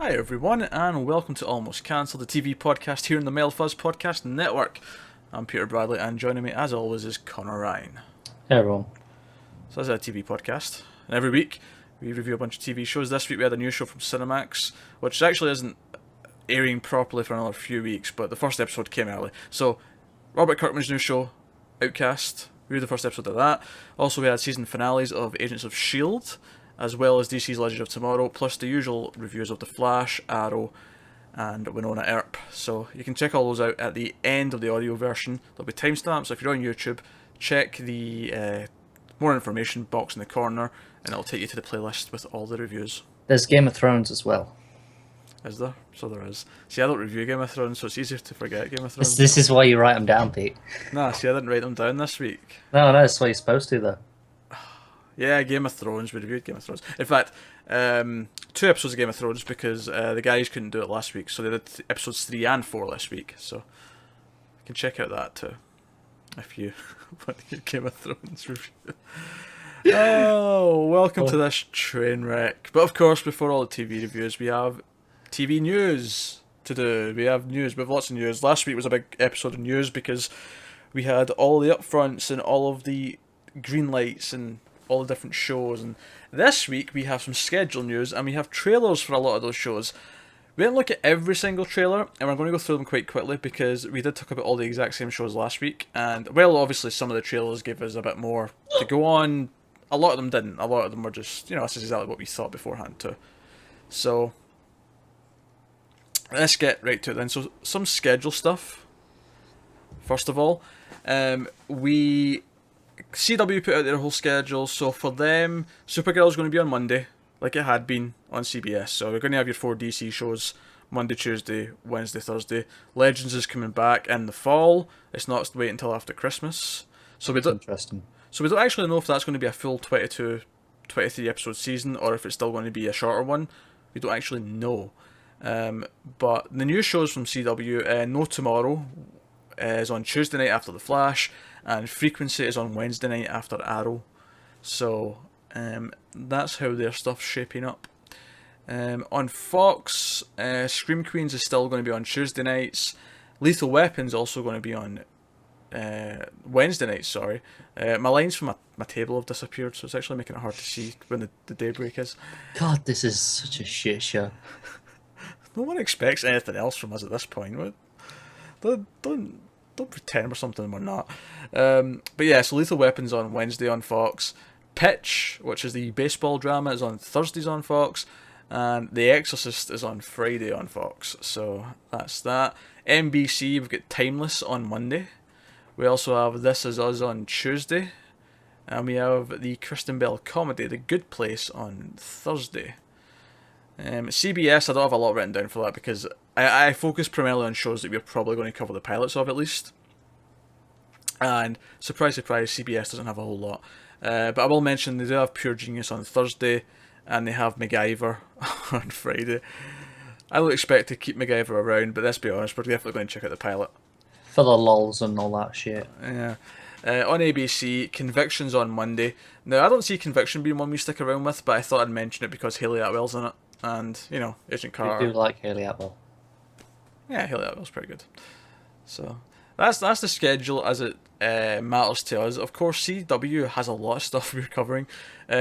Hi everyone, and welcome to Almost Cancelled, the TV podcast here in the Mel Fuzz Podcast Network. I'm Peter Bradley, and joining me as always is Connor Ryan. Hey everyone. So this is a TV podcast, and every week we review a bunch of TV shows. This week we had a new show from Cinemax, which actually isn't airing properly for another few weeks, but the first episode came early. So, Robert Kirkman's new show, Outcast, we reviewed the first episode of that. Also we had season finales of Agents of S.H.I.E.L.D., as well as DC's Legend of Tomorrow, plus the usual reviews of The Flash, Arrow, and Winona Earp. So you can check all those out at the end of the audio version. There'll be timestamps, so if you're on YouTube, check the more information box in the corner, and it'll take you to the playlist with all the reviews. There's Game of Thrones as well. Is there? So there is. See, I don't review Game of Thrones, so it's easier to forget Game of Thrones. This is why you write them down, Pete. Nah, see, I didn't write them down this week. No, that's why you're supposed to, though. Yeah, Game of Thrones. We reviewed Game of Thrones. In fact, 2 episodes of Game of Thrones because the guys couldn't do it last week, so they did episodes 3 and 4 this week. So you can check out that too if you want to get Game of Thrones review. Oh, welcome to this train wreck. But of course, before all the TV reviews, we have TV news to do. We have news. We have lots of news. Last week was a big episode of news because we had all the upfronts and all of the green lights and all the different shows, and this week we have some schedule news and we have trailers for a lot of those shows. We didn't look at every single trailer, and we're going to go through them quite quickly because we did talk about all the exact same shows last week, and well, obviously some of the trailers gave us a bit more to go on. A lot of them didn't. A lot of them were just, this is exactly what we thought beforehand too. So let's get right to it then. So some schedule stuff. First of all, CW put out their whole schedule, so for them, Supergirl's going to be on Monday, like it had been on CBS. So you're going to have your 4 DC shows, Monday, Tuesday, Wednesday, Thursday. Legends is coming back in the fall. It's not wait until after Christmas. So we don't. Interesting. So we don't actually know if that's going to be a full 22, 23 episode season, or if it's still going to be a shorter one. We don't actually know. But the new shows from CW, No Tomorrow is on Tuesday night after The Flash, and Frequency is on Wednesday night after Arrow. So that's how their stuff's shaping up. On Fox, Scream Queens is still going to be on Tuesday nights. Lethal Weapon's also going to be on Wednesday nights, sorry. My lines from my table have disappeared, so it's actually making it hard to see when the daybreak is. God, this is such a shit show. No one expects anything else from us at this point. Don't pretend we're something we're not. But yeah, so Lethal Weapon's on Wednesday on Fox. Pitch, which is the baseball drama, is on Thursdays on Fox. And The Exorcist is on Friday on Fox. So that's that. NBC, we've got Timeless on Monday. We also have This Is Us on Tuesday. And we have the Kristen Bell comedy, The Good Place, on Thursday. CBS, I don't have a lot written down for that because I focus primarily on shows that we're probably going to cover the pilots of at least. And surprise, surprise, CBS doesn't have a whole lot. But I will mention they do have Pure Genius on Thursday, and they have MacGyver on Friday. I don't expect to keep MacGyver around, but let's be honest, we're definitely going to check out the pilot. For the lols and all that shit. Yeah. On ABC, Conviction's on Monday. Now, I don't see Conviction being one we stick around with, but I thought I'd mention it because Hayley Atwell's in it. And, Agent Carter. I do like Hayley Atwell. Yeah, Hayley Atwell's pretty good. So, that's the schedule as it matters to us. Of course, CW has a lot of stuff we're covering.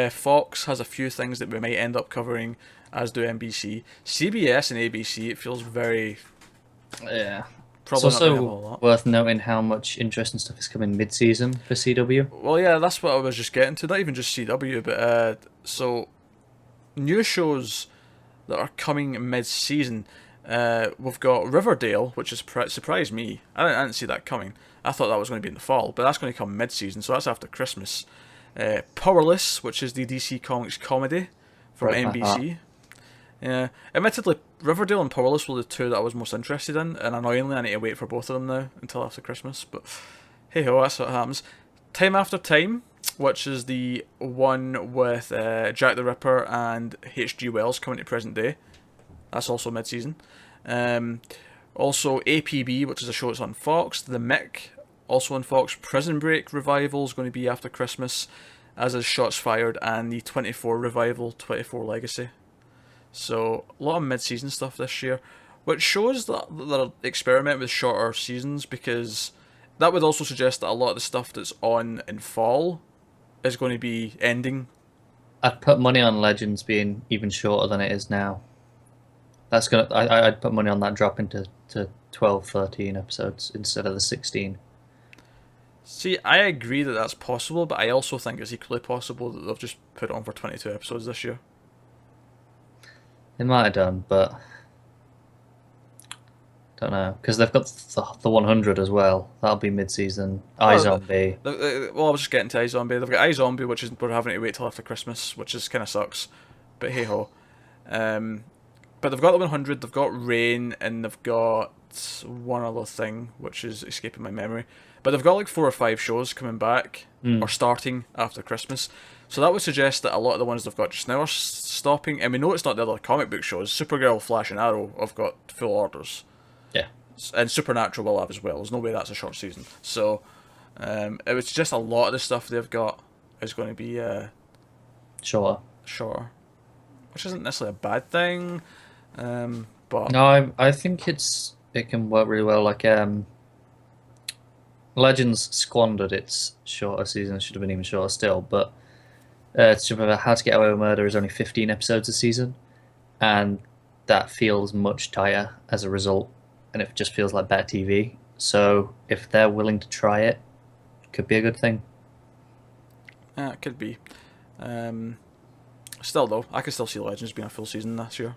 Fox has a few things that we might end up covering, as do NBC. CBS and ABC, it feels very... Yeah. Probably it's also worth noting how much interesting stuff is coming mid-season for CW. Well, yeah, that's what I was just getting to. Not even just CW, but... so, new shows that are coming mid-season. We've got Riverdale, which has surprised me. I didn't see that coming. I thought that was going to be in the fall, but that's going to come mid-season, so that's after Christmas. Powerless, which is the DC Comics comedy from NBC. Yeah, admittedly, Riverdale and Powerless were the 2 that I was most interested in, and annoyingly I need to wait for both of them now until after Christmas, but hey ho, that's what happens. Time After Time, which is the one with Jack the Ripper and H.G. Wells coming to present day. That's also mid-season. Also APB, which is a show that's on Fox. The Mick, also on Fox. Prison Break revival is going to be after Christmas, as is Shots Fired and the 24 revival, 24 Legacy. So a lot of mid-season stuff this year, which shows that they're experimenting with shorter seasons, because that would also suggest that a lot of the stuff that's on in fall is going to be ending. I'd put money on Legends being even shorter than it is now. That's gonna. I'd put money on that dropping to 12, 13 episodes instead of the 16. See, I agree that that's possible, but I also think it's equally possible that they've just put it on for 22 episodes this year. They might have done, but don't know, because they've got the 100 as well. That'll be mid-season. iZombie. Well, I was just getting to iZombie. They've got iZombie, which is we're having to wait till after Christmas, which is kind of sucks, but hey ho. But they've got the 100. They've got Rain, and they've got one other thing, which is escaping my memory. But they've got like 4 or 5 shows coming back or starting after Christmas. So that would suggest that a lot of the ones they've got just now are stopping. And we know it's not the other comic book shows. Supergirl, Flash, and Arrow have got full orders. Yeah. And Supernatural will have as well. There's no way that's a short season. So it was just a lot of the stuff they've got is going to be Shorter. Which isn't necessarily a bad thing. But No, I think it can work really well. Like Legends squandered its shorter season. It should have been even shorter still. But How to Get Away with Murder is only 15 episodes a season, and that feels much tighter as a result, and it just feels like better TV. So if they're willing to try it, could be a good thing. yeah, it could be. Still though, I could still see Legends being a full season this year.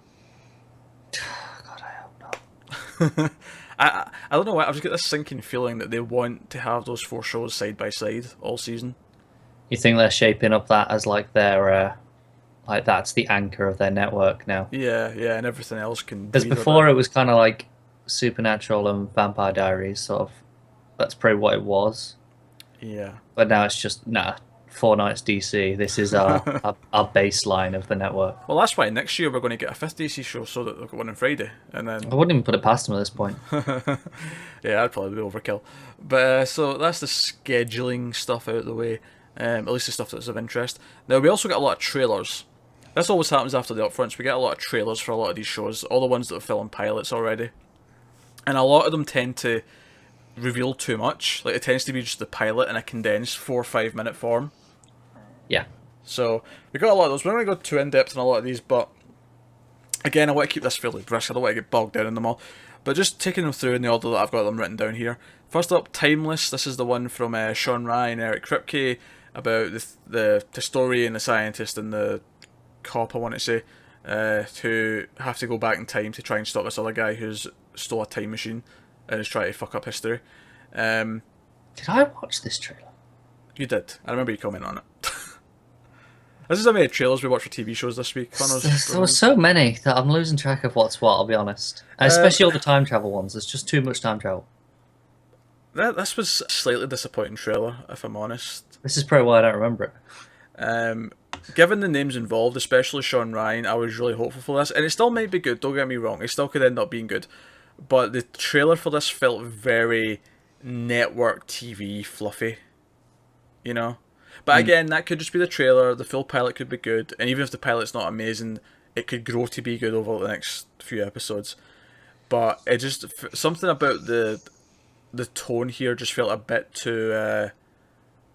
God, I hope not. I don't know why, I've just got this sinking feeling that they want to have those 4 shows side by side all season. You think they're shaping up that as like their like that's the anchor of their network now? Yeah, and everything else can. Because before it was kind of like Supernatural and Vampire Diaries, sort of. That's probably what it was. Yeah. But now it's just 4 nights DC. This is our baseline of the network. Well, that's why next year we're going to get a 5th DC show, so that they've got one on Friday, and then. I wouldn't even put it past them at this point. Yeah, I'd probably be overkill. But so that's the scheduling stuff out of the way. At least the stuff that's of interest. Now we also get a lot of trailers. This always happens after the upfronts. We get a lot of trailers for a lot of these shows, all the ones that have filmed pilots already, and a lot of them tend to reveal too much. Like it tends to be just the pilot in a condensed 4 or 5 minute form. Yeah. So we got a lot of those. We're not going to go too in depth on a lot of these, but again, I want to keep this fairly brisk. I don't want to get bogged down in them all. But just taking them through in the order that I've got them written down here. First up, Timeless. This is the one from Sean Ryan, Eric Kripke, about the historian, the scientist, and the cop, I want to say, who have to go back in time to try and stop this other guy who's stole a time machine and is trying to fuck up history. Did I watch this trailer? You did. I remember you commenting on it. This is how many trailers we watched for TV shows this week. There were so many that I'm losing track of what's what, I'll be honest. And especially all the time travel ones. There's just too much time travel. This was a slightly disappointing trailer, if I'm honest. This is probably why I don't remember it. Given the names involved, especially Sean Ryan, I was really hopeful for this. And it still might be good, don't get me wrong. It still could end up being good. But the trailer for this felt very network TV fluffy. You know? But again, that could just be the trailer. The full pilot could be good. And even if the pilot's not amazing, it could grow to be good over the next few episodes. But it just... Something about the tone here just felt a bit too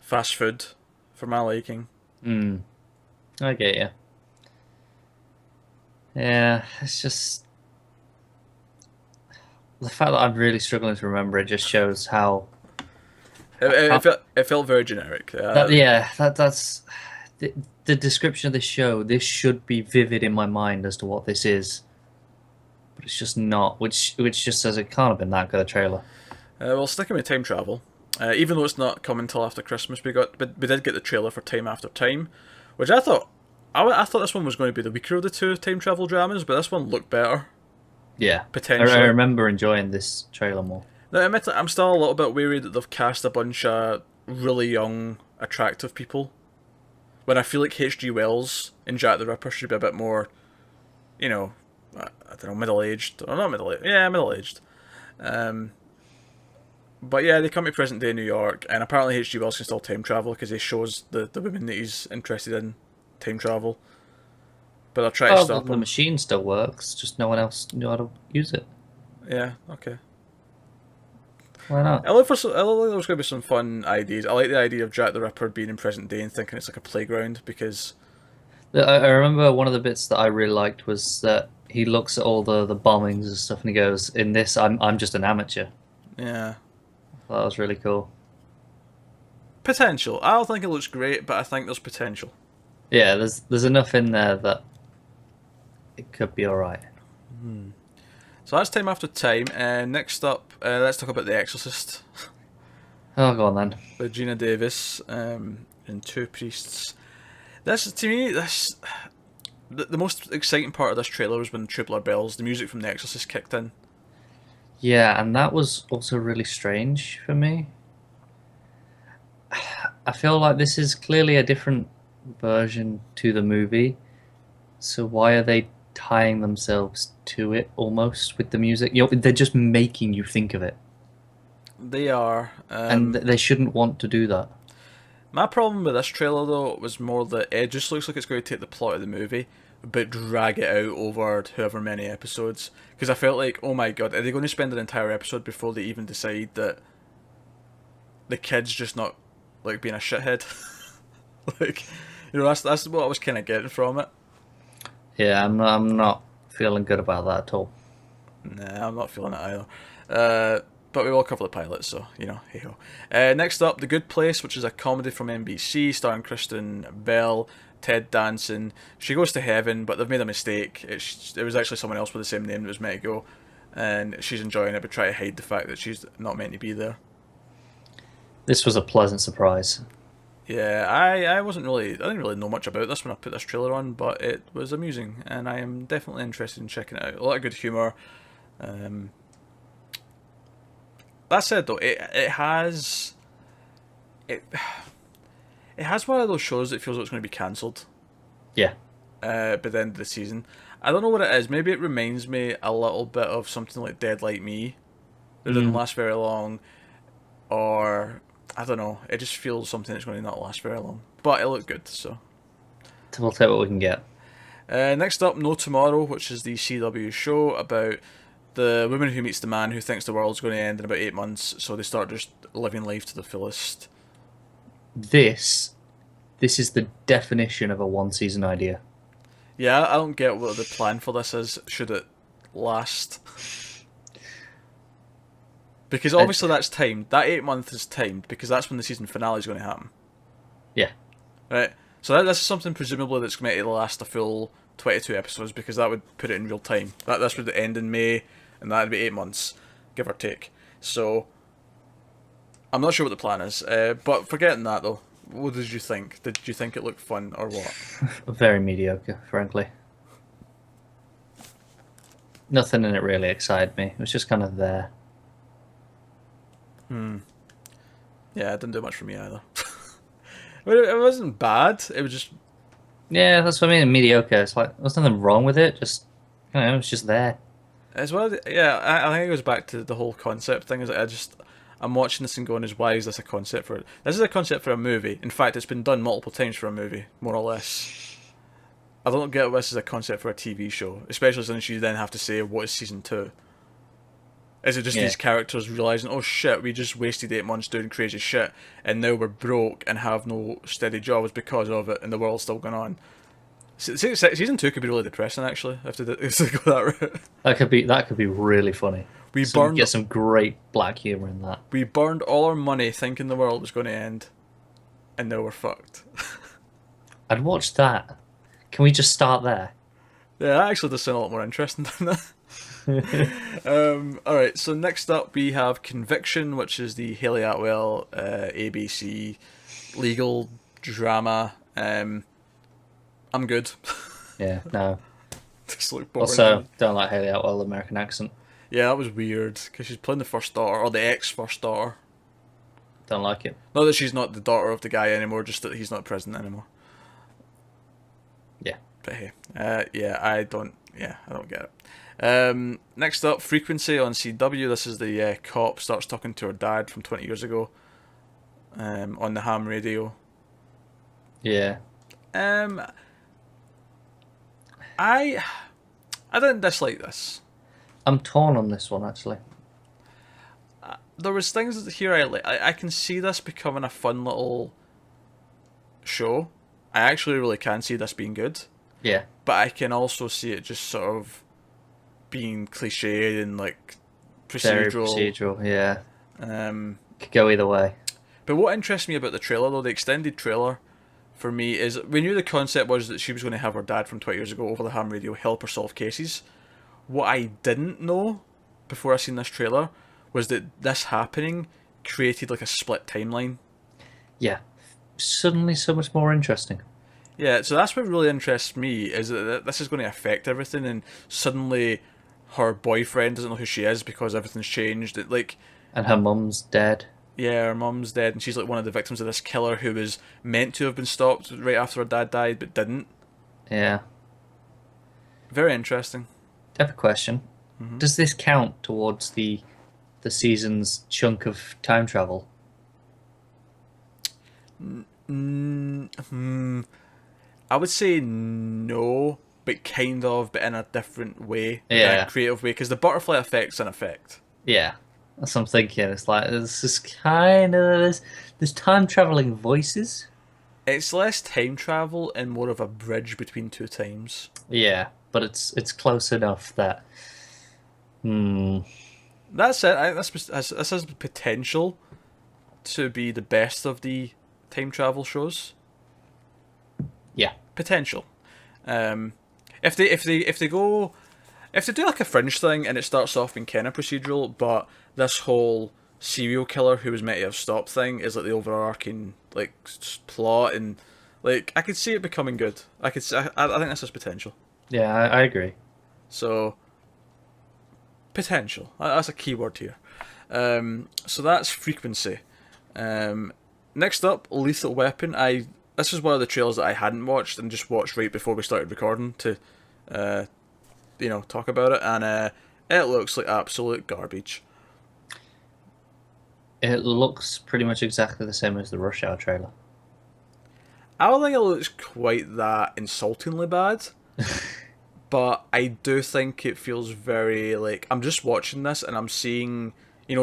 fast food for my liking. I get you. Yeah, it's just... The fact that I'm really struggling to remember it just shows how... It felt very generic. That's the description of this show. This should be vivid in my mind as to what this is, but it's just not. Which just says it can't have been that good a trailer. Well, sticking with time travel, even though it's not coming till after Christmas, we did get the trailer for Time After Time, which I thought this one was going to be the weaker of the two time travel dramas, but this one looked better. Yeah, potentially. I remember enjoying this trailer more. Now, admittedly, I'm still a little bit weary that they've cast a bunch of really young, attractive people. When I feel like H.G. Wells and Jack the Ripper should be a bit more, I don't know, middle-aged. Or not middle-aged. Yeah, middle-aged. But yeah, they come to present day New York, and apparently H.G. Wells can still time travel because he shows the women that he's interested in time travel. but they're trying to Well, stop the him. machine still works, just no one else knew how to use it. Yeah, okay. Why not? I look like there's going to be some fun ideas. I like the idea of Jack the Ripper being in present day and thinking it's like a playground because I remember one of the bits that I really liked was that he looks at all the bombings and stuff, and he goes, "In this, I'm just an amateur." yeah, That was really cool. potential. I don't think it looks great, but I think there's potential. Yeah, there's enough in there that it could be all right. So that's time after time. Next up, let's talk about The Exorcist Oh, go on then. with Gina Davis and two priests. This to me, this the most exciting part of this trailer was when Tubular Bells, the music from The Exorcist, kicked in. Yeah, and that was also really strange for me. I feel like this is clearly a different version to the movie. So why are they tying themselves to it almost with the music? They're just making you think of it, They are. and they shouldn't want to do that. My problem with this trailer though was more that it just looks like it's going to take the plot of the movie, but drag it out over however many episodes. Because I felt like, oh my god, are they going to spend an entire episode before they even decide that the kid's just not like being a shithead? Like, that's what I was kind of getting from it. Yeah, I'm not feeling good about that at all. Nah, I'm not feeling it either. But we will cover the pilot, so, hey ho. Next up, The Good Place, which is a comedy from NBC starring Kristen Bell, Ted Danson. She goes to heaven, but they've made a mistake. It was actually someone else with the same name that was meant to go, and she's enjoying it, but try to hide the fact that she's not meant to be there. This was a pleasant surprise. Yeah, I didn't really know much about this when I put this trailer on, but it was amusing, and I am definitely interested in checking it out. A lot of good humour. That said, though, it has one of those shows that feels like it's going to be cancelled Yeah. by the end of the season. I don't know what it is. Maybe it reminds me a little bit of something like Dead Like Me. It didn't last very long, or I don't know. It just feels something that's going to not last very long, but it looked good. So We'll take what we can get. next up, No Tomorrow, which is the CW show about the woman who meets the man who thinks the world's going to end in about 8 months, so they start just living life to the fullest. This is the definition of a one-season idea. Yeah, I don't get what the plan for this is. Should it last? Because obviously that's timed. That 8 month is timed because that's when the season finale is going to happen. Yeah. Right? So this is something presumably that's going to last a full 22 episodes because that would put it in real time. This would end in May, and that would be 8 months, give or take. So I'm not sure what the plan is. But forgetting that though, what did you think? Did you think it looked fun or what? Very mediocre, frankly. Nothing in it really excited me. It was just kind of there. Yeah, it didn't do much for me either. I mean, it wasn't bad. It was just Yeah, that's what I mean. Mediocre. It's like there's nothing wrong with it. Just it's just there. as well. Yeah, I think it goes back to the whole concept thing. Is that I'm watching this and going, why is this a concept for it? This is a concept for a movie. In fact, it's been done multiple times for a movie, more or less. I don't get this as a concept for a TV show, especially since you then have to say what is season 2. Is it just these characters realising, oh shit, we just wasted 8 months doing crazy shit, and now we're broke and have no steady jobs because of it, and the world's still going on? Season 2 could be really depressing, actually, if they go that route. That could be really funny. We Get some great black humor in that. We burned all our money thinking the world was going to end, and now we're fucked. I'd watch that. Can we just start there? Yeah, that actually does sound a lot more interesting than that. Alright, so next up we have Conviction, which is the Haley Atwell ABC legal drama. I'm good. Yeah, no. Just look boring. Also, don't like Haley Atwell, American accent. Yeah, that was weird, because she's playing the first daughter, or the ex-first daughter. Don't like it. Not that she's not the daughter of the guy anymore, just that he's not president anymore. Yeah. But hey, I don't get it. Next up, Frequency on CW. This is the cop starts talking to her dad from 20 years ago on the ham radio. Yeah. I didn't dislike this. I'm torn on this one, actually. There was things here I can see this becoming a fun little show. I actually really can see this being good. Yeah. But I can also see it just sort of being cliched and like Very procedural. procedural, yeah. Um, Could go either way. but what interests me about the trailer, though, the extended trailer, for me, is we knew the concept was that she was going to have her dad from 20 years ago over the ham radio help her solve cases. What I didn't know before I seen this trailer was that this happening created like a split timeline. Yeah. Suddenly so much more interesting. Yeah, so that's what really interests me, is that this is going to affect everything, and suddenly her boyfriend doesn't know who she is because everything's changed. And her mum's dead. Yeah, her mum's dead, and she's like one of the victims of this killer who was meant to have been stopped right after her dad died, but didn't. Yeah. Very interesting. I have a question. Mm-hmm. Does this count towards the season's chunk of time travel? I would say no, but kind of, but in a different way. Yeah. In a creative way, because the butterfly effect's an effect. Yeah. That's what I'm thinking. It's like, there's this kind of... There's time traveling voices. It's less time travel and more of a bridge between two times. Yeah, but it's close enough that... That's it. I think this has the potential to be the best of the time travel shows. Yeah. Potential. If they do like a Fringe thing and it starts off being kind of procedural, but this whole serial killer who was meant to have stopped thing is like the overarching like plot, and like I could see it becoming good. I think this has potential. Yeah, I agree. So potential. That's a key word here. So that's Frequency. Next up, Lethal Weapon. This is one of the trailers that I hadn't watched and just watched right before we started recording to, talk about it, and it looks like absolute garbage. It looks pretty much exactly the same as the Rush Hour trailer. I don't think it looks quite that insultingly bad, but I do think it feels very like I'm just watching this and I'm seeing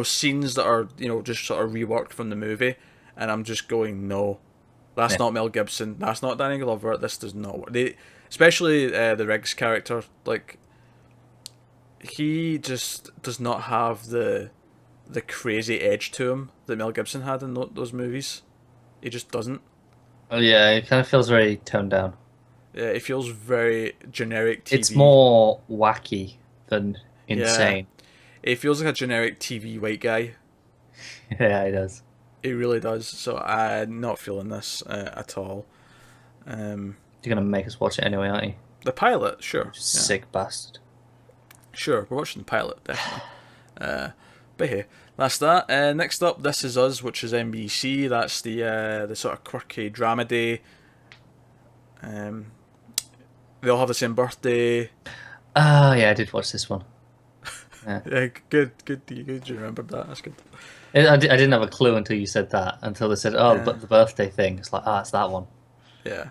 scenes that are just sort of reworked from the movie, and I'm just going, no, that's not Mel Gibson, that's not Danny Glover, this does not work. Especially the Riggs character, like he just does not have the crazy edge to him that Mel Gibson had in those movies. He just doesn't. Oh yeah, it kind of feels very toned down. Yeah, it feels very generic TV. It's more wacky than insane. Yeah. It feels like a generic TV white guy. Yeah, it does. It really does. So I'm not feeling this at all. You're gonna make us watch it anyway, aren't you? The pilot, sure. Sick bastard. Sure, we're watching the pilot, definitely. But hey, that's that. Next up, This Is Us, which is NBC. That's the sort of quirky drama day. They all have the same birthday. Oh yeah, I did watch this one. Yeah, yeah, good. You remembered that. That's good. I didn't have a clue until you said that. Until they said, "Oh, but the birthday thing." It's like, it's that one. Yeah.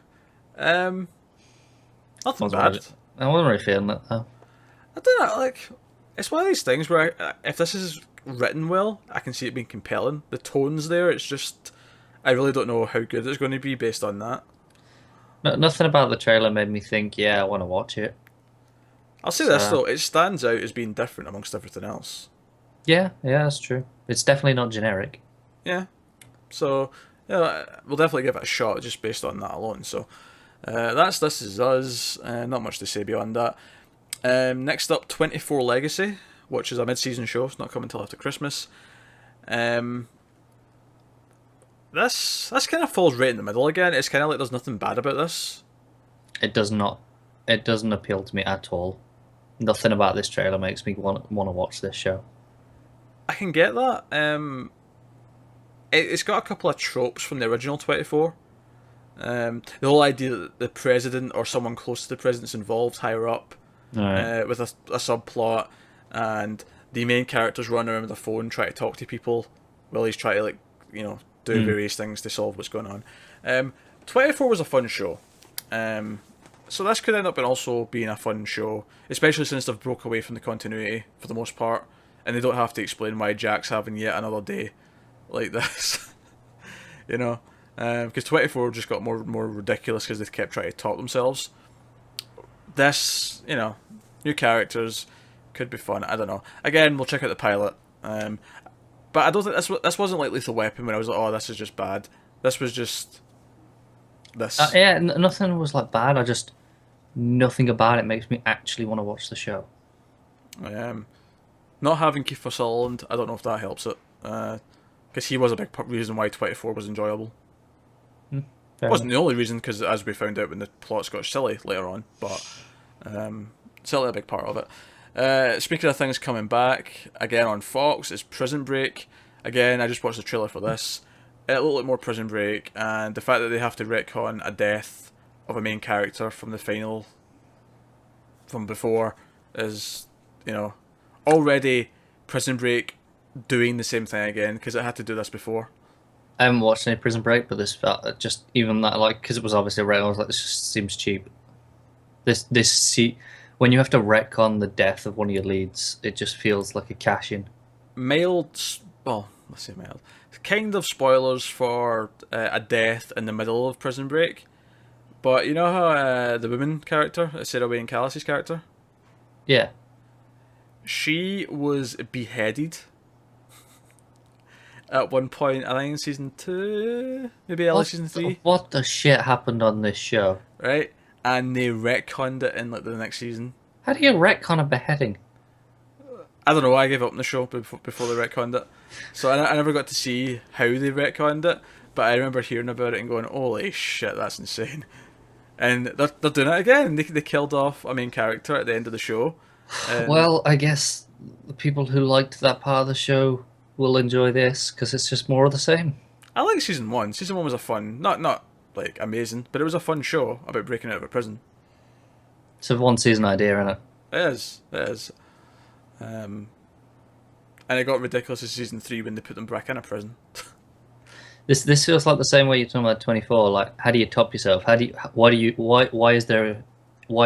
Nothing bad. I wasn't really feeling it though. I don't know. Like, it's one of these things where if this is written well, I can see it being compelling. The tone's there. It's just I really don't know how good it's going to be based on that. No, nothing about the trailer made me think, yeah, I want to watch it. I'll say this though, it stands out as being different amongst everything else. Yeah, that's true. It's definitely not generic. Yeah. So, we'll definitely give it a shot just based on that alone. So, that's This Is Us. Not much to say beyond that. Next up, 24 Legacy, which is a mid-season show. It's not coming until after Christmas. This kind of falls right in the middle again. It's kind of like there's nothing bad about this. It does not. It doesn't appeal to me at all. Nothing about this trailer makes me want to watch this show. I can get that. It's got a couple of tropes from the original 24. The whole idea that the president or someone close to the president's involved higher up, with a subplot, and the main character's running around with a phone trying to talk to people while he's trying to do various things to solve what's going on. 24 was a fun show. So this could end up also being a fun show, especially since they've broke away from the continuity for the most part, and they don't have to explain why Jack's having yet another day like this. You know, because 24 just got more ridiculous because they kept trying to top themselves. This, new characters could be fun. I don't know. Again, we'll check out the pilot. But I don't think this wasn't like Lethal Weapon when I was like, oh, this is just bad. This was just this. Yeah, nothing was like bad. Nothing about it makes me actually want to watch the show. Not having Kiefer Sutherland, I don't know if that helps it. Because he was a big reason why 24 was enjoyable. It wasn't the only reason, because as we found out when the plots got silly later on, but certainly a big part of it. Speaking of things coming back, again on Fox, is Prison Break. Again, I just watched the trailer for this. It looked like more Prison Break, and the fact that they have to retcon a death of a main character from the final, from before, is, already Prison Break doing the same thing again, because it had to do this before. I haven't watched any Prison Break, but this felt just even that, like, because it was obviously red, I was like, this just seems cheap. When you have to retcon the death of one of your leads, it just feels like a cash in. Let's say mild. Kind of spoilers for a death in the middle of Prison Break, but you know how the woman character, Sarah Wayne Callis' character? Yeah. She was beheaded at one point, I think in season 2, maybe early season 3. What the shit happened on this show? Right? And they retconned it in like the next season. How do you retcon a beheading? I don't know, I gave up on the show before they retconned it. So I never got to see how they retconned it, but I remember hearing about it and going, holy shit, that's insane. And they're doing it again. They killed off a main character at the end of the show. Well, I guess the people who liked that part of the show will enjoy this, because it's just more of the same. I like season 1. Season 1 was a fun, not like amazing, but it was a fun show about breaking out of a prison. It's a one season idea, isn't it? It is. And it got ridiculous in season 3 when they put them back in a prison. This feels like the same way you're talking about 24. Like, how do you top yourself? Why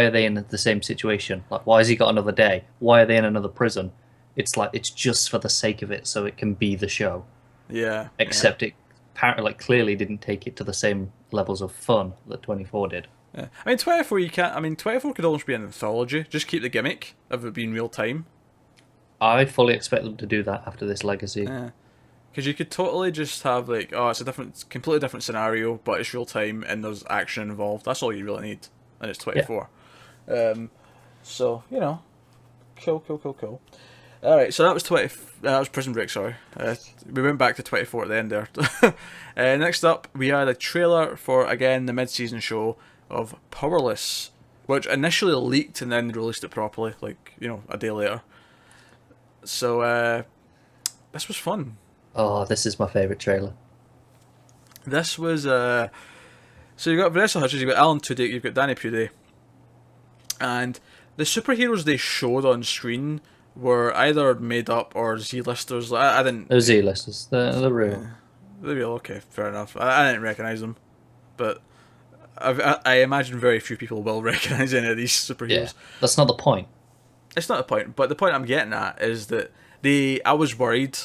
are they in the same situation? Like, why has he got another day? Why are they in another prison? It's like, it's just for the sake of it, so it can be the show. Yeah. Except it apparently, like, clearly didn't take it to the same levels of fun that 24 did. Yeah. I mean, 24 24 could almost be an anthology. Just keep the gimmick of it being real time. I fully expect them to do that after this legacy. Yeah. Because you could totally just have like, it's a completely different scenario, but it's real time and there's action involved. That's all you really need, and it's 24. Yeah. So cool. All right, so that was that was Prison Break. Sorry, we went back to 24 at the end there. Next up, we had a trailer for again the mid-season show of Powerless, which initially leaked and then released it properly, like a day later. So this was fun. Oh, this is my favourite trailer. This was so you've got Vanessa Hudgens, you've got Alan Tudyk, you've got Danny Pudi, and the superheroes they showed on screen were either made up or Z-listers. I didn't. They're Z-listers. They're real. They're real. Okay, fair enough. I didn't recognise them, but I imagine very few people will recognise any of these superheroes. Yeah, that's not the point. It's not the point, but the point I'm getting at is that I was worried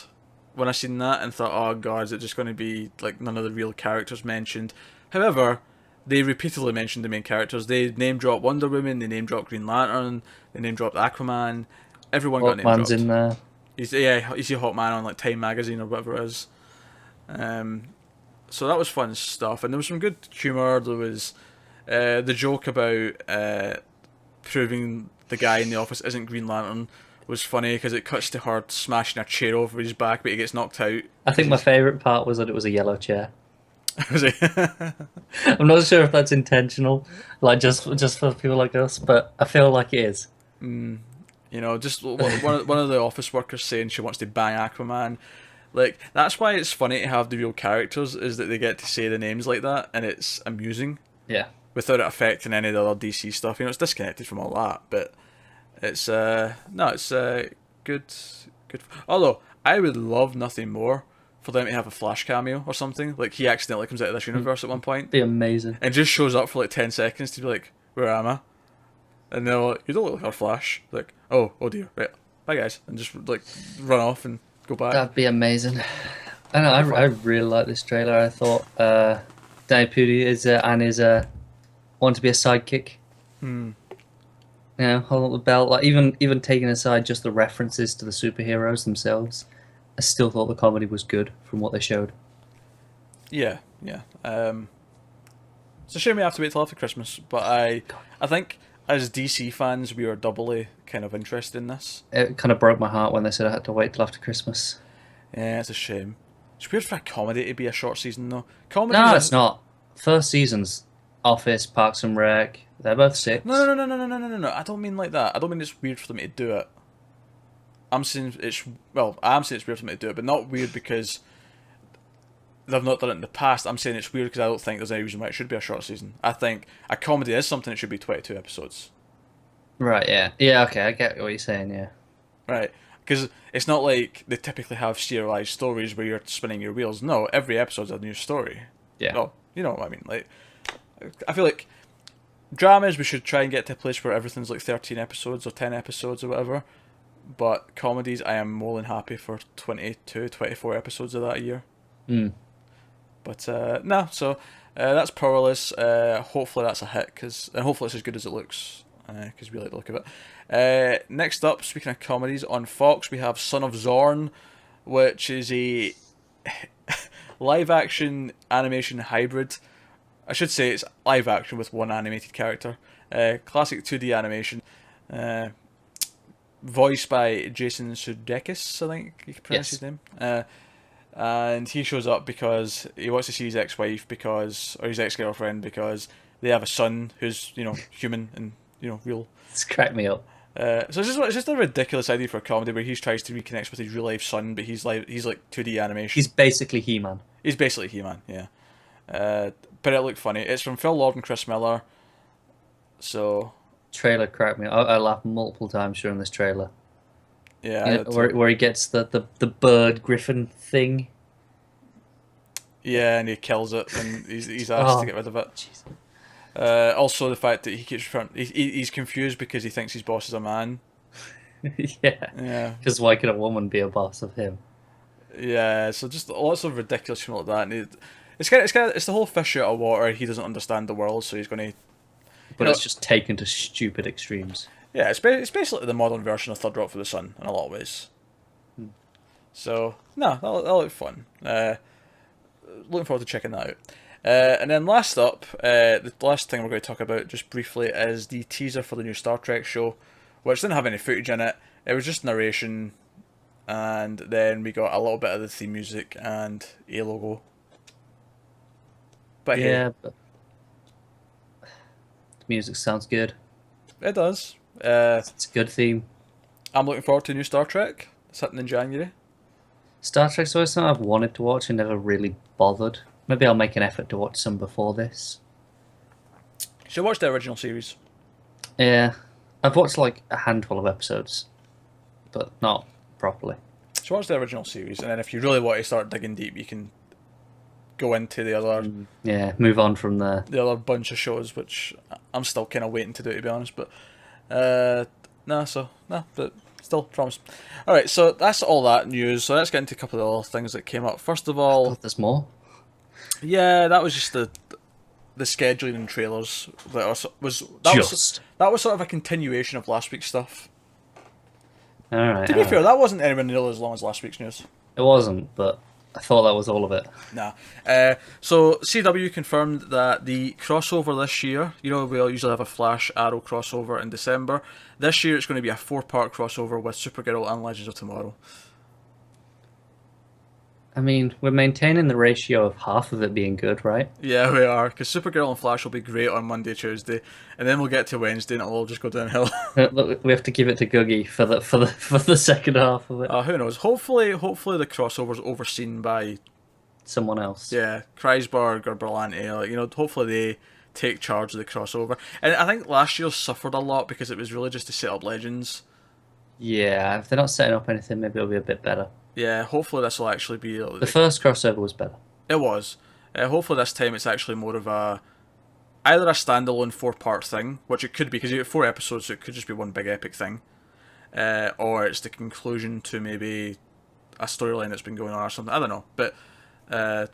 when I seen that and thought, oh god, is it just going to be like none of the real characters mentioned? However, they repeatedly mentioned the main characters. They name dropped Wonder Woman, they name dropped Green Lantern, they name dropped Aquaman. Everyone got name dropped. Hawkman's in there. You see Hawkman on like Time magazine or whatever it is. So that was fun stuff, and there was some good humour. There was the joke about proving the guy in the office isn't Green Lantern was funny because it cuts to her smashing a chair over his back, but he gets knocked out. I think my favourite part was that it was a yellow chair. Was it? I'm not sure if that's intentional, like just for people like us, but I feel like it is. Just one of the office workers saying she wants to bang Aquaman. Like, that's why it's funny to have the real characters, is that they get to say the names like that, and it's amusing. Yeah. Without it affecting any of the other DC stuff. It's disconnected from all that, but it's good. Although I would love nothing more for them to have a Flash cameo or something. Like he accidentally comes out of this universe at one point. Be amazing. And just shows up for like 10 seconds to be like, where am I? And they're like, you don't look like our Flash. Like, oh dear, right, bye guys, and just like run off and go back. That'd be amazing. I know. I really like this trailer. I thought Danny Pudi is want to be a sidekick. Hmm. You know, hold up the belt. Like even taking aside just the references to the superheroes themselves, I still thought the comedy was good from what they showed. Yeah. It's a shame we have to wait till after Christmas, but I think as DC fans we are doubly kind of interested in this. It kind of broke my heart when they said I had to wait till after Christmas. Yeah, it's a shame. It's weird for a comedy to be a short season though. No, it's not. First season's Office, Parks and Rec. They're both 6. No. I don't mean like that. I don't mean it's weird for them to do it. I'm saying it's weird for them to do it, but not weird because they've not done it in the past. I'm saying it's weird because I don't think there's any reason why it should be a short season. I think a comedy is something that should be 22 episodes. Right, yeah. Yeah, okay, I get what you're saying, yeah. Right. Because it's not like they typically have serialized stories where you're spinning your wheels. No, every episode's a new story. Yeah. No, you know what I mean. Like, I feel like dramas we should try and get to a place where everything's like 13 episodes or 10 episodes or whatever. But comedies, I am more than happy for 22, 24 episodes of that a year. Mm. But no, so that's Powerless. Hopefully that's a hit, and hopefully it's as good as it looks, because we like the look of it. Next up, speaking of comedies, on Fox we have Son of Zorn, which is a live-action animation hybrid. I should say it's live action with one animated character. Classic 2D animation. Voiced by Jason Sudeikis, I think you can pronounce his name. And he shows up because he wants to see his ex-wife or his ex-girlfriend because they have a son who's human and real. It's cracked me up. So it's just a ridiculous idea for a comedy where he tries to reconnect with his real life son, but he's like 2D animation. He's basically He-Man. He's basically He-Man, yeah. But it looked funny. It's from Phil Lord and Chris Miller. So Trailer cracked me. I laughed multiple times during this trailer. Yeah, where he gets the bird griffin thing. Yeah, and he kills it, and he's asked to get rid of it. Also, the fact that he keeps referring, he's confused because he thinks his boss is a man. Yeah. Because why could a woman be a boss of him? Yeah, so just lots of ridiculous shit like that. And it's the whole fish out of water. He doesn't understand the world, so he's going to. But it's just taken to stupid extremes. Yeah, it's basically the modern version of Third Rock for the Sun in a lot of ways. So no, that'll look fun. Looking forward to checking that out. And then last up, the last thing we're going to talk about just briefly is the teaser for the new Star Trek show, which didn't have any footage in it. It was just narration, and then we got a little bit of the theme music and a logo. But yeah, but the music sounds good. It does. It's a good theme. I'm looking forward to new Star Trek. It's happening in January. Star Trek's always something I've wanted to watch and never really bothered. Maybe I'll make an effort to watch some before this. You should watch the original series. Yeah. I've watched like a handful of episodes, but not properly. So watch the original series, and then if you really want to start digging deep, you can go into the other... Yeah, move on from there. The other bunch of shows, which I'm still kind of waiting to do, to be honest, but... but still, promise. Alright, so that's all that news, so let's get into a couple of other things that came up. First of all... God, there's more? Yeah, that was just the scheduling and trailers. That was sort of a continuation of last week's stuff. Alright. To be fair, that wasn't anywhere nearly as long as last week's news. It wasn't, but I thought that was all of it. Nah. So CW confirmed that the crossover this year, we'll usually have a Flash Arrow crossover in December. This year it's going to be a 4-part crossover with Supergirl and Legends of Tomorrow. I mean, we're maintaining the ratio of half of it being good, right? Yeah, we are, because Supergirl and Flash will be great on Monday, Tuesday, and then we'll get to Wednesday and it'll all just go downhill. Look, we have to give it to Googie for the second half of it. Who knows? Hopefully the crossover's overseen by someone else. Yeah, Kreisberg or Berlanti. Hopefully they take charge of the crossover. And I think last year suffered a lot because it was really just to set up Legends. Yeah, if they're not setting up anything, maybe it'll be a bit better. Yeah, hopefully this will actually be... The first crossover was better. It was. Hopefully this time it's actually more of a either a standalone 4-part thing, which it could be because you get 4 episodes, so it could just be one big epic thing, or it's the conclusion to maybe a storyline that's been going on or something. I don't know, but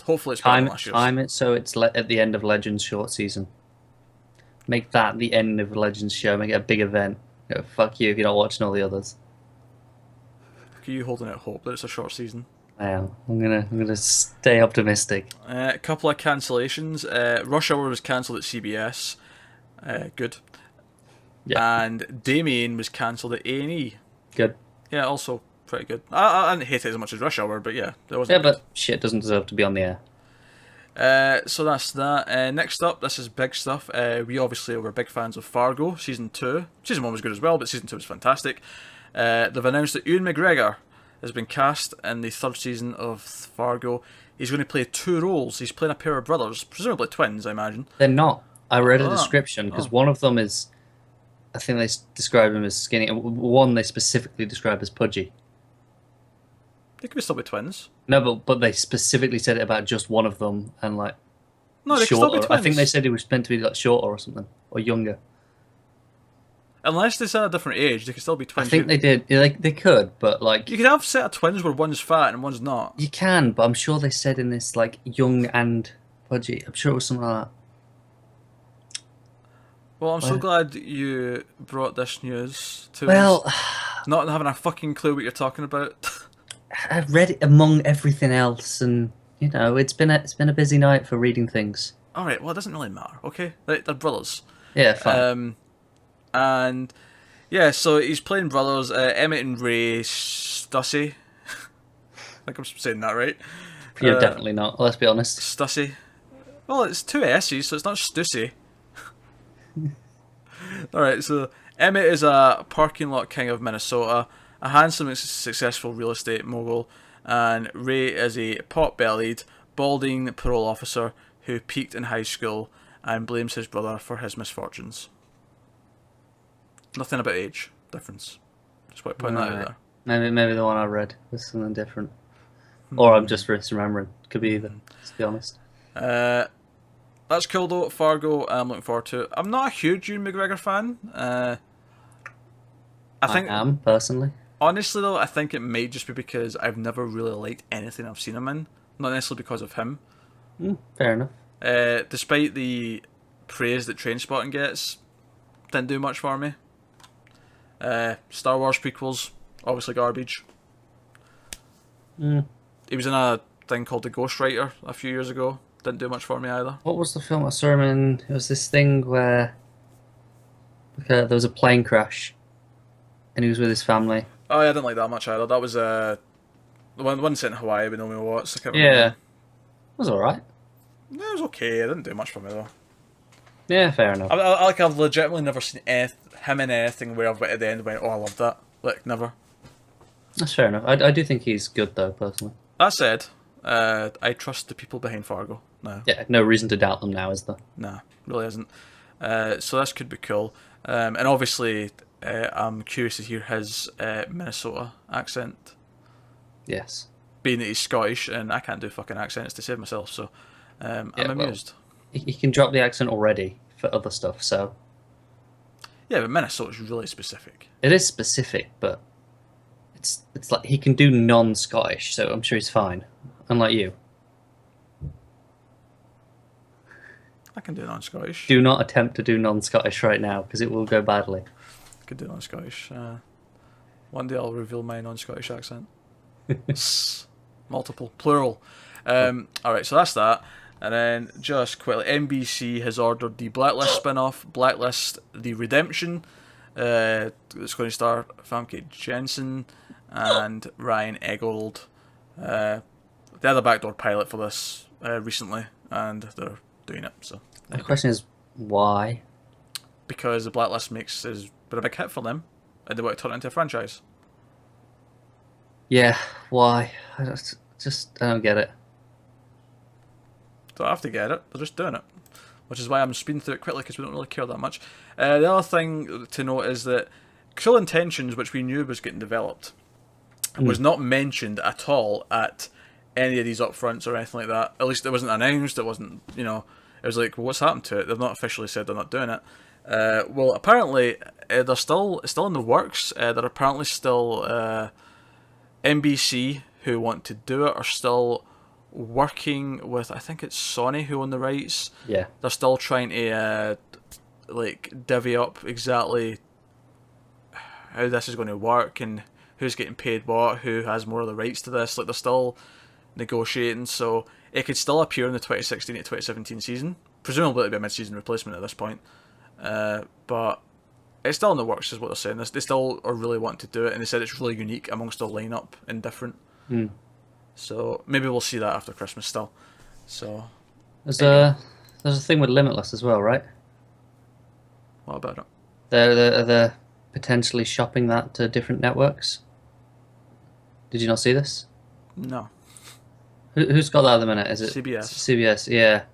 hopefully it's better than last year's. Time it so it's at the end of Legends short season. Make that the end of the Legends show. Make it a big event. Fuck you if you're not watching all the others. Are you holding out hope that it's a short season? I am. I'm gonna stay optimistic. A couple of cancellations. Rush Hour was cancelled at CBS. Good. Yeah. And Damien was cancelled at A&E. Good. Yeah, also pretty good. I didn't hate it as much as Rush Hour, but yeah, there wasn't. Yeah, but shit doesn't deserve to be on the air. So that's that. Next up, this is big stuff. We obviously were big fans of Fargo, Season 2. Season 1 was good as well, but Season 2 was fantastic. They've announced that Ewan McGregor has been cast in the 3rd season of Fargo. He's going to play 2 roles. He's playing a pair of brothers, presumably twins, I imagine. They're not. I read a description, because one of them is... I think they describe him as skinny, and one they specifically describe as pudgy. They could still be twins. No, but they specifically said it about just one of them, and like... No, they could still be twins. I think they said he was meant to be like shorter or something, or younger. Unless they said a different age, they could still be twins. I think they did. They could, but like... You could have a set of twins where one's fat and one's not. You can, but I'm sure they said in this, like, young and pudgy. I'm sure it was something like that. Well, I'm so glad you brought this news to Well... us. Not having a fucking clue what you're talking about. I've read it among everything else, and, you know, it's been a busy night for reading things. Alright, well, it doesn't really matter, okay? They're brothers. Yeah, fine. And yeah, so he's playing brothers, Emmett and Ray Stussy. I think I'm saying that right. You're definitely not, let's be honest. Stussy. Well, it's 2 S's, so it's not Stussy. Alright, so Emmett is a parking lot king of Minnesota, a handsome and successful real estate mogul, and Ray is a pot-bellied, balding parole officer who peaked in high school and blames his brother for his misfortunes. Nothing about age difference. Just putting that out there. Maybe the one I read was something different. Or I'm just misremembering. Could be either, to be honest. That's cool though. Fargo, I'm looking forward to it. I'm not a huge Ewan McGregor fan. I am, personally. Honestly though, I think it might just be because I've never really liked anything I've seen him in. Not necessarily because of him. Fair enough. Despite the praise that Trainspotting gets, didn't do much for me. Star Wars prequels, obviously garbage. He was in a thing called The Ghostwriter a few years ago. Didn't do much for me either. What was the film I saw him in? It was this thing where there was a plane crash and he was with his family. Oh yeah, I didn't like that much either. That was the one set in Hawaii with Naomi Watts. I can't Yeah. remember. It was alright. Yeah, it was okay. It didn't do much for me though. Yeah, fair enough. I've legitimately never seen him in anything where I've at the end went, oh, I love that. Like, never. That's fair enough. I do think he's good though, personally. That said, I trust the people behind Fargo now. Yeah, no reason to doubt them now, is there? Nah, really isn't. So this could be cool. And obviously, I'm curious to hear his Minnesota accent. Yes. Being that he's Scottish, and I can't do fucking accents to save myself, so I'm amused. Well, he can drop the accent already for other stuff, so... Yeah, but Minnesota's really specific. It is specific, but it's like he can do non-Scottish, so I'm sure he's fine. Unlike you. I can do non-Scottish. Do not attempt to do non-Scottish right now, because it will go badly. I could do non-Scottish. One day I'll reveal my non-Scottish accent. Multiple. Plural. Alright, so that's that. And then, just quickly, NBC has ordered the Blacklist spin-off, Blacklist The Redemption. It's going to star Famke Jensen and Ryan Eggold. They had a backdoor pilot for this recently, and they're doing it. So the question is, why? Because the Blacklist has been a big hit for them, and they want to turn it into a franchise. Yeah, why? I don't get it. Don't have to get it, they're just doing it. Which is why I'm speeding through it quickly, because we don't really care that much. The other thing to note is that Cruel Intentions, which we knew was getting developed, was not mentioned at all at any of these upfronts or anything like that. At least it wasn't announced, it wasn't, It was like, well, what's happened to it? They've not officially said they're not doing it. Well, apparently they're still in the works. They're apparently still NBC, who want to do it, are still working with, I think it's Sony who own the rights. Yeah. They're still trying to like divvy up exactly how this is going to work and who's getting paid what, who has more of the rights to this. Like, they're still negotiating, so it could still appear in the 2016 to 2017 season. Presumably it'll be a mid-season replacement at this point. But it's still in the works, is what they're saying. They still are really wanting to do it, and they said it's really unique amongst the lineup and different. So maybe we'll see that after Christmas still. So there's a thing with Limitless as well, right? What about it? They're potentially shopping that to different networks. Did you not see this? No. Who's got that at the minute? Is it CBS? CBS, yeah.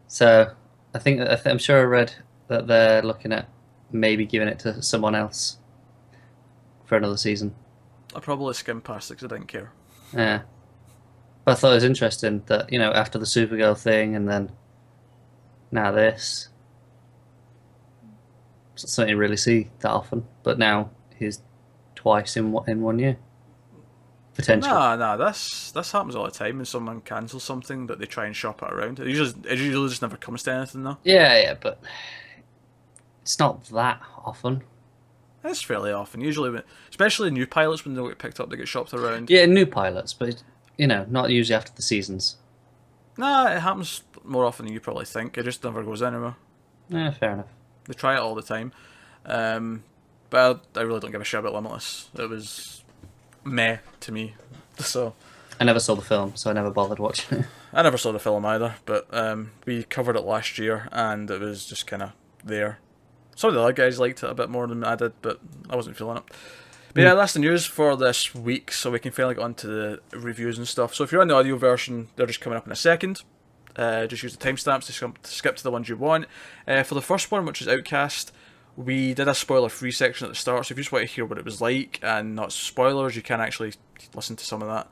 So I'm sure I read that they're looking at maybe giving it to someone else for another season. I probably skimmed past it because I didn't care. Yeah. But I thought it was interesting that, after the Supergirl thing and then now this, it's not something you really see that often. But now he's twice in 1 year. Potentially. Nah, this happens all the time when someone cancels something that they try and shop it around. It usually just never comes to anything, though. Yeah, but it's not that often. It's fairly often. Usually, especially new pilots, when they get picked up, they get shopped around. Yeah, new pilots, but not usually after the seasons. Nah, it happens more often than you probably think. It just never goes anywhere. Yeah, fair enough. They try it all the time. But I really don't give a shit about Limitless. It was meh to me. So I never saw the film, so I never bothered watching it. I never saw the film either, but we covered it last year, and it was just kind of there. Some of the other guys liked it a bit more than I did, but I wasn't feeling it. But yeah, that's the news for this week, so we can finally get on to the reviews and stuff. So if you're on the audio version, they're just coming up in a second. Just use the timestamps to skip to the ones you want. For the first one, which is Outcast, we did a spoiler-free section at the start, so if you just want to hear what it was like and not spoilers, you can actually listen to some of that.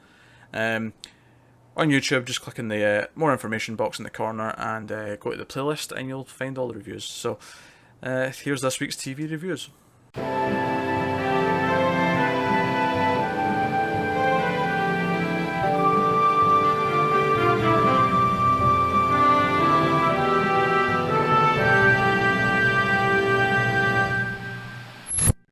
On YouTube, just click in the more information box in the corner and go to the playlist, and you'll find all the reviews. So here's this week's TV reviews.